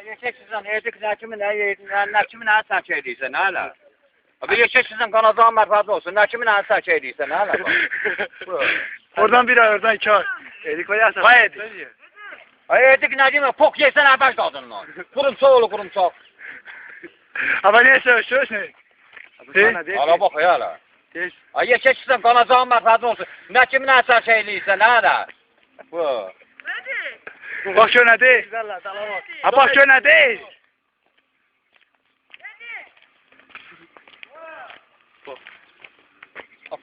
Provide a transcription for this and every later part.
Yeşek sizden edik ne kimin ne saç ediyse ne hala. Abi yeşek sizden kanadağın merfazı olsun. Ne kimin ne saç ediyse ne hala. Oradan bir ay, oradan iki ay. Edik var ya sen. Vay edik. Ay edik ne diyeyim pok yesen abaş kadınla. Kurumsal oğlu kurumsal. Ama neyse söz ne? Ala bak ya ala. Ay yeşek sizden kanadağın merfazı olsun. Ne kimin ne saç ediyse ne hala. Bu. Bak şöyle değil. Ha bak şöyle değil.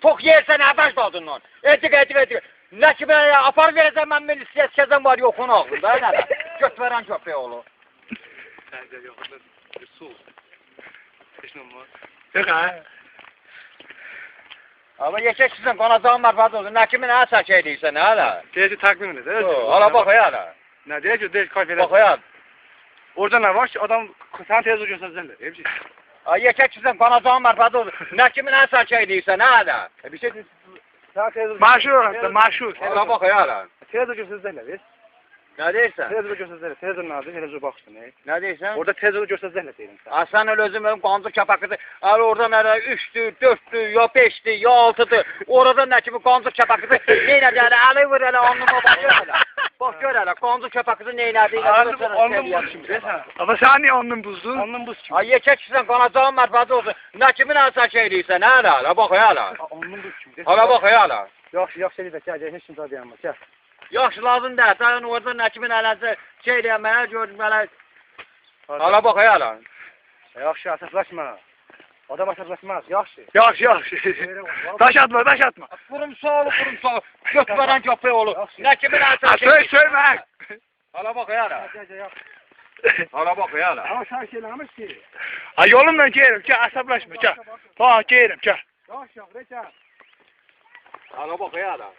Pok yersen abaş kadınla. Edik. Ne kimi apar vereceğim ben milisiyet kezem var yok onu ağzında. Ne göt veren köpeği oğlu. Yok ha. Ama yeşek sizden kanadağın merfazı olsun. Ne kimin ne saç ediyse ne hala. Teyze takdim edin. Ala bak ya ala. Ne diyecek? Değil kalp Bak ya. Orada ne var? Adam sen teyze ucuyorsan sen de. Hepsi. Ay yeşek sizden kanadağın merfazı olsun. Ne kimin ne saç ediyse ne hala. Bir şey sen teyze maşhur hatta maşhur. Ala bak ya ala. Teyze ucuyorsan sen de. Ne deyirsən? Teyze ucuyorsan sen de. Teyzenin adı teyze baksın. Ne deyirsən? Orada teyze ucuyorsan sen de deyin. Aslan öyle özüm benim qancıq kəpakıdır. Al orada mənə 3'dür, 4'dür, ya 5'dir, ya 6'dır. Orada nə kimi qancıq kəpakıdır. Neynədir yəni? Əli vur elə alnıma bax gör elə. Bax gör elə qancıq kəpakıdır neynədir? Onun buz kimi. Ama sen niye onun buzdun? Onun buz kimi. Ay yekək sizən qanacağın mərfəzi olsun. Nə kimi nə saç eləyirsən? Nə elə? Ala bax ya ala. Onun buz kimi. Ala bax ya ala. Yaxşı eləyəcək. Gəl, heç kim daha dayanmaz. Gəl. Yaxşı lazım deyil. Sən orada nə kimi nələsə şey eləyən mənə gördüm mənə. Ala bax ya ala. Yaxşı əsaslaşma. Adam əsaslaşmaz. Yaxşı. Yaxşı. Daş atma. Kurumsal. Göt veren köpeği olur. Ne kimi nə saç Söyləmək. Ala bax ya ala. Ala bax ya ala. Ama sen şeyləmiş ki. Ay yolumdan gelirim. Gəl, əsaslaşma. Gəl. Ha, gelirim. Gəl. Yaxşı, gəl. Ala bax ya ala.